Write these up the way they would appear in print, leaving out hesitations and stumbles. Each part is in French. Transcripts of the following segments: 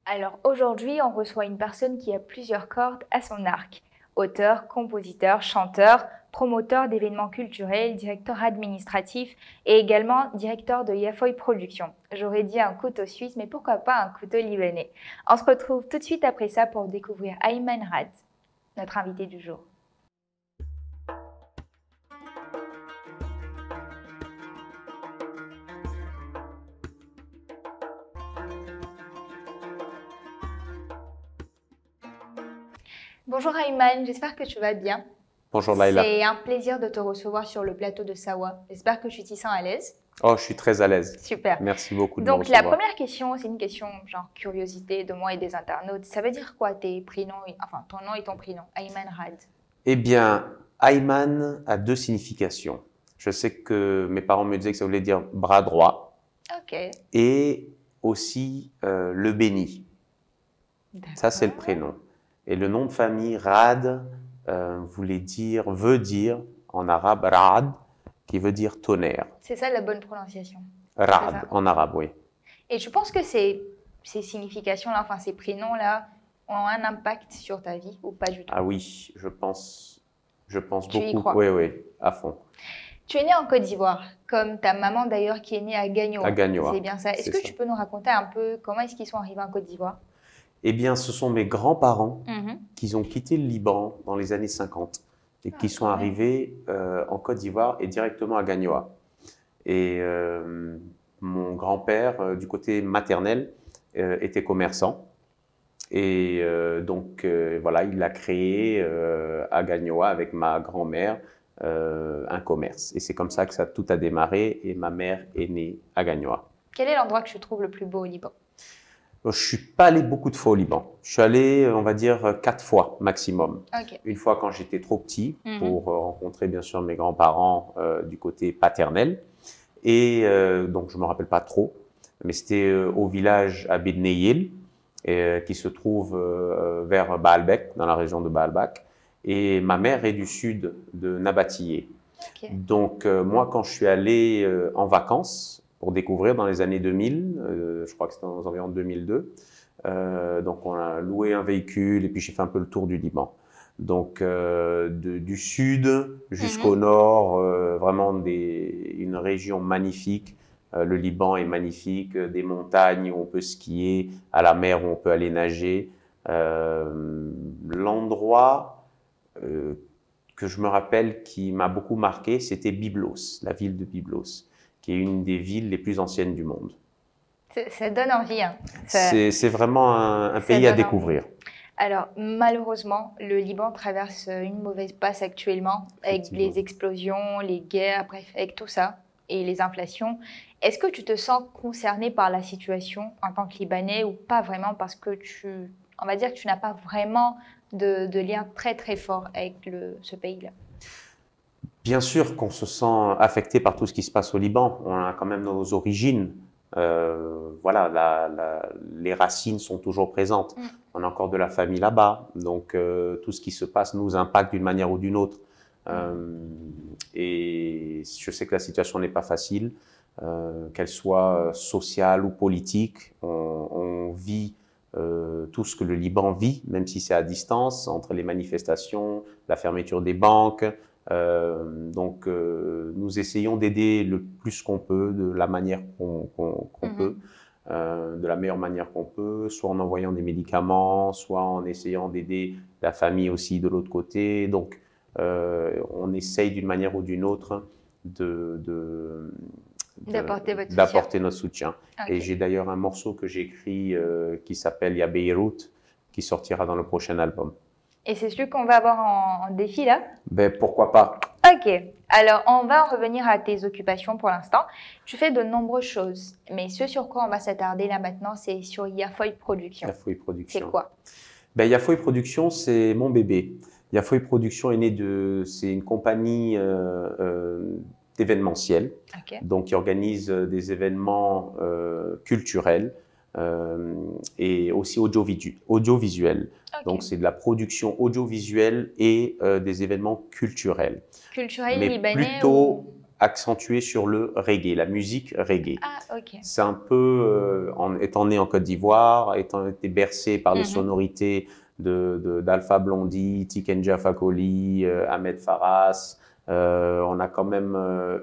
Alors aujourd'hui, on reçoit une personne qui a plusieurs cordes à son arc. Auteur, compositeur, chanteur, promoteur d'événements culturels, directeur administratif et également directeur de Yafoy Productions. J'aurais dit un couteau suisse, mais pourquoi pas un couteau libanais. On se retrouve tout de suite après ça pour découvrir Ayman Rad, notre invité du jour. Bonjour Ayman, j'espère que tu vas bien. Bonjour Laïla. C'est un plaisir de te recevoir sur le plateau de Sawa. J'espère que tu t'y sens à l'aise. Oh, je suis très à l'aise. Super. Merci beaucoup de me Donc la recevoir. première question, c'est une question genre curiosité de moi et des internautes. Ça veut dire quoi tes prénoms, enfin ton nom et ton prénom, Ayman Rad? Eh bien, Ayman a deux significations. Je sais que mes parents me disaient que ça voulait dire bras droit Ok. et aussi le béni. Ça, c'est le D'accord. prénom. Et le nom de famille, Rad, veut dire en arabe Rad, qui veut dire tonnerre. C'est ça la bonne prononciation. Rad, ça. en arabe, oui. Et je pense que ces significations-là, enfin ces prénoms-là, ont un impact sur ta vie ou pas du tout? Ah oui, je pense Tu y beaucoup. crois? Oui, oui, à fond. Tu es né en Côte d'Ivoire, comme ta maman d'ailleurs qui est née à Gagnoa. À Gagnoa, C'est bien ça. Est-ce c'est que ça. tu peux nous raconter un peu comment est-ce qu'ils sont arrivés en Côte d'Ivoire? Eh bien, ce sont mes grands-parents Mhm. qui ont quitté le Liban dans les années 50 et qui sont quand même. arrivés en Côte d'Ivoire et directement à Gagnoa. Et mon grand-père, du côté maternel, était commerçant. Et voilà, il a créé à Gagnoa avec ma grand-mère un commerce. Et c'est comme ça que ça tout a démarré et ma mère est née à Gagnoa. Quel est l'endroit que tu trouves le plus beau au Liban? Je ne suis pas allé beaucoup de fois au Liban. Je suis allé, on va dire, 4 fois maximum. Ok. Une fois quand j'étais trop petit Mhm. pour rencontrer bien sûr mes grands-parents du côté paternel. Et donc je ne me rappelle pas trop, mais c'était au village à Bedneyil, qui se trouve vers Baalbek, dans la région de Baalbek. Et ma mère est du sud de Nabatillé. Ok. Donc moi, quand je suis allé en vacances pour découvrir dans les années 2000, je crois que c'était dans environ 2002, donc on a loué un véhicule et puis j'ai fait un peu le tour du Liban. Donc du sud jusqu'au nord, vraiment une région magnifique. Le Liban est magnifique, des montagnes où on peut skier, à la mer où on peut aller nager. L'endroit que je me rappelle qui m'a beaucoup marqué, c'était Byblos, la ville de Byblos, qui est une des villes les plus anciennes du monde. Ça donne envie. Hein. C'est vraiment un ça pays à donne découvrir. envie. Alors, malheureusement, le Liban traverse une mauvaise passe actuellement avec Effectivement. les explosions, les guerres, bref, avec tout ça et les inflations. Est-ce que tu te sens concerné par la situation en tant que Libanais ou pas vraiment parce que on va dire que tu n'as pas vraiment de lien très très fort avec ce pays-là? Bien sûr qu'on se sent affecté par tout ce qui se passe au Liban. On a quand même nos origines. Voilà, les racines sont toujours présentes. On a encore de la famille là-bas. Donc, tout ce qui se passe nous impacte d'une manière ou d'une autre. Et je sais que la situation n'est pas facile, qu'elle soit sociale ou politique. On vit tout ce que le Liban vit, même si c'est à distance, entre les manifestations, la fermeture des banques. Nous essayons d'aider le plus qu'on peut, de la manière qu'on peut, de la meilleure manière qu'on peut, soit en envoyant des médicaments, soit en essayant d'aider la famille aussi de l'autre côté. Donc, on essaye d'une manière ou d'une autre d'apporter notre soutien. Okay. Et j'ai d'ailleurs un morceau que j'ai écrit qui s'appelle Ya Beyrouth, qui sortira dans le prochain album. Et c'est celui qu'on va avoir en défi là? Ben, pourquoi pas. Ok, alors on va en revenir à tes occupations pour l'instant. Tu fais de nombreuses choses, mais ce sur quoi on va s'attarder là maintenant, c'est sur Yafoy Productions. Yafoy Productions. C'est quoi? Ben, Yafoy Productions, c'est mon bébé. Yafoy Productions est né c'est une compagnie d'événementiel, donc qui organise des événements culturels et aussi audiovisuels. Donc c'est de la production audiovisuelle et des événements culturels. Culturels mais libanais plutôt accentué sur le reggae, la musique reggae. Ah, ok. C'est un peu, étant né en Côte d'Ivoire, étant été bercé par les Mhm. sonorités d'Alpha Blondy, Tikenja Fakoly, Ahmed Farras. On a quand même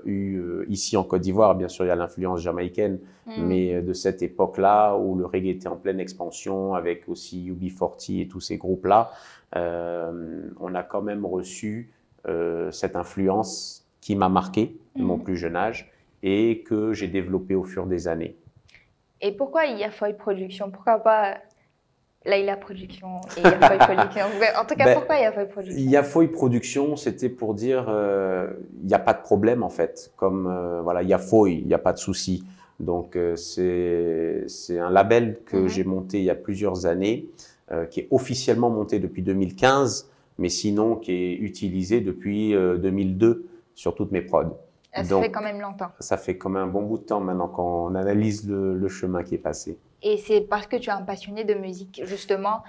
eu ici en Côte d'Ivoire, bien sûr, il y a l'influence jamaïcaine, mais de cette époque-là où le reggae était en pleine expansion, avec aussi UB40 et tous ces groupes-là, on a quand même reçu cette influence qui m'a marqué de mon plus jeune âge et que j'ai développé au fur des années. Et pourquoi Yafoy Production? Pourquoi pas Laila Production et Yafoy Production? En tout cas, Ben, pourquoi Yafoy Production? Yafoy Production, c'était pour dire il n'y a pas de problème en fait. Comme voilà, Yafoy, il n'y a pas de souci. Donc c'est un label que j'ai monté il y a plusieurs années, qui est officiellement monté depuis 2015, mais sinon qui est utilisé depuis 2002 sur toutes mes prods. Ça fait quand même longtemps. Ça fait quand même un bon bout de temps maintenant qu'on analyse le chemin qui est passé. Et c'est parce que tu es un passionné de musique, justement.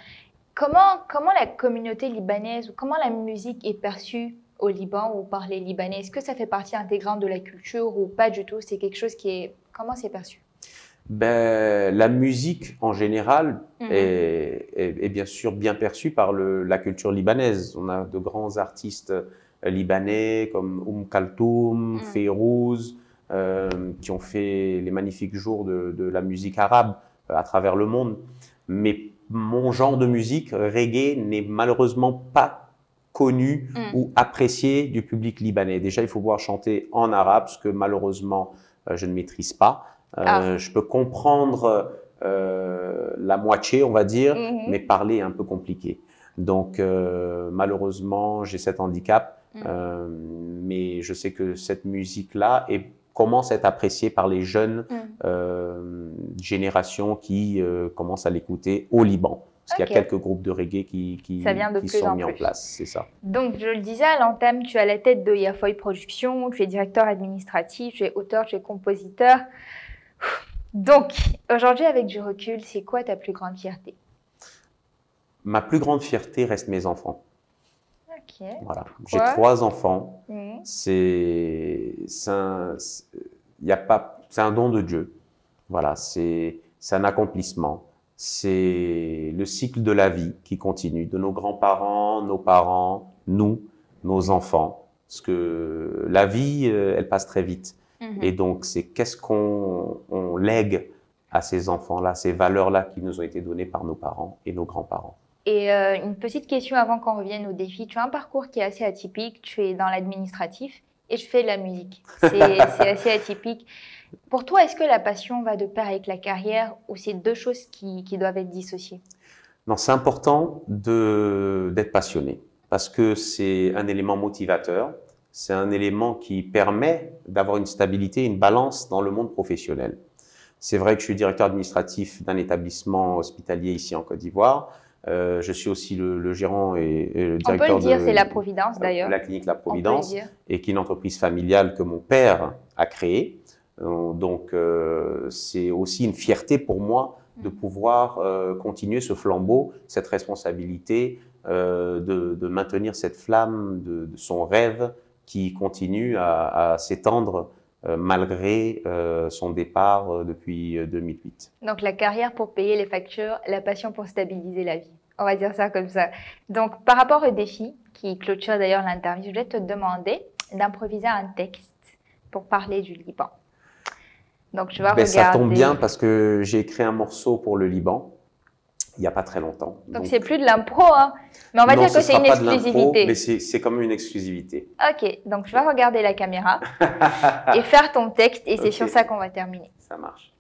Comment la communauté libanaise ou comment la musique est perçue au Liban ou par les Libanais? Est-ce que ça fait partie intégrante de la culture ou pas du tout? C'est quelque chose qui est... Comment c'est perçu? Ben, la musique en général est bien sûr bien perçue par la culture libanaise. On a de grands artistes libanais comme Kalthoum, Fayrouz, qui ont fait les magnifiques jours de la musique arabe à travers le monde. Mais mon genre de musique, reggae, n'est malheureusement pas connu ou apprécié du public libanais. Déjà, il faut pouvoir chanter en arabe, ce que malheureusement je ne maîtrise pas. Je peux comprendre la moitié, on va dire, mais parler est un peu compliqué. Donc, malheureusement, j'ai cet handicap, mais je sais que cette musique-là commence à être appréciée par les jeunes générations qui commencent à l'écouter au Liban. Parce qu'il y a quelques groupes de reggae qui sont mis en place, c'est ça. Donc, je le disais à l'entame, tu es à la tête de Yafoy Production, tu es directeur administratif, tu es auteur, tu es compositeur. Donc, aujourd'hui, avec du recul, c'est quoi ta plus grande fierté? Ma plus grande fierté reste mes enfants. Ok. Voilà. J'ai 3 enfants. C'est un don de Dieu. Voilà, c'est un accomplissement. C'est le cycle de la vie qui continue, de nos grands-parents, nos parents, nous, nos enfants. Parce que la vie, elle passe très vite. Et donc, c'est qu'est-ce qu'on lègue à ces enfants-là, ces valeurs-là qui nous ont été données par nos parents et nos grands-parents. Et une petite question avant qu'on revienne au défi. Tu as un parcours qui est assez atypique. Tu es dans l'administratif et je fais de la musique. C'est assez atypique. Pour toi, est-ce que la passion va de pair avec la carrière ou c'est deux choses qui doivent être dissociées? Non, c'est important d'être passionné parce que c'est un élément motivateur. C'est un élément qui permet d'avoir une stabilité, une balance dans le monde professionnel. C'est vrai que je suis directeur administratif d'un établissement hospitalier ici en Côte d'Ivoire. Je suis aussi le gérant et le directeur on peut le dire, c'est La Providence d'ailleurs. La clinique La Providence, et qui est une entreprise familiale que mon père a créée. Donc, c'est aussi une fierté pour moi de pouvoir continuer ce flambeau, cette responsabilité de maintenir cette flamme de son rêve qui continue à s'étendre malgré son départ depuis 2008. Donc la carrière pour payer les factures, la passion pour stabiliser la vie. On va dire ça comme ça. Donc par rapport au défi, qui clôture d'ailleurs l'interview, je vais te demander d'improviser un texte pour parler du Liban. Donc tu vas regarder... Ça tombe bien parce que j'ai écrit un morceau pour le Liban il n'y a pas très longtemps. Donc c'est plus de l'impro, hein. Mais on va dire que c'est une exclusivité. Mais c'est quand même une exclusivité. Ok, donc tu vas regarder la caméra et faire ton texte et c'est sur ça qu'on va terminer. Ça marche.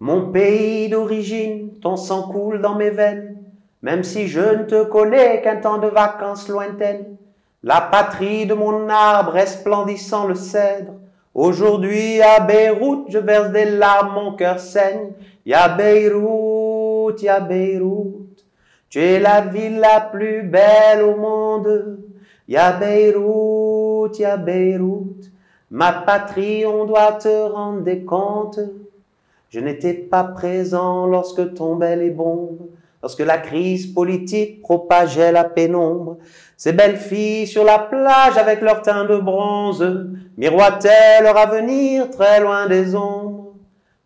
Mon pays d'origine, ton sang coule dans mes veines, même si je ne te connais qu'un temps de vacances lointaines. La patrie de mon arbre resplendissant le cèdre. Aujourd'hui à Beyrouth, je verse des larmes, mon cœur saigne. Ya Beyrouth, ya Beyrouth, tu es la ville la plus belle au monde. Ya Beyrouth, ya Beyrouth, ma patrie, on doit te rendre des comptes. Je n'étais pas présent lorsque tombaient les bombes. lorsque la crise politique propageait la pénombre. Ces belles filles sur la plage avec leur teint de bronze miroitaient leur avenir très loin des ombres.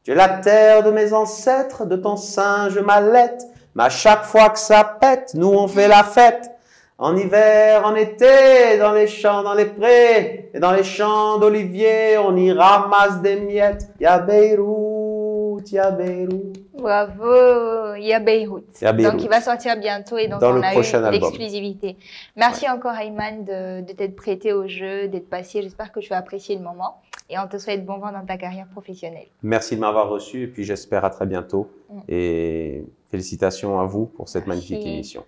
Tu es la terre de mes ancêtres, de ton singe mallette, mais à chaque fois que ça pète, nous on fait la fête. En hiver, en été, dans les champs, dans les prés, et dans les champs d'oliviers, on y ramasse des miettes. Ya Beyrouth, ya Beyrouth. Bravo, Ya Beyrouth. Ya Beyrouth. Donc il va sortir bientôt et donc Dans on le a prochain eu album. l'exclusivité. Merci encore Ayman de t'être prêté au jeu, d'être passé. J'espère que tu as apprécié le moment et on te souhaite bon vent dans ta carrière professionnelle. Merci de m'avoir reçu et puis j'espère à très bientôt. Et félicitations à vous pour cette magnifique émission.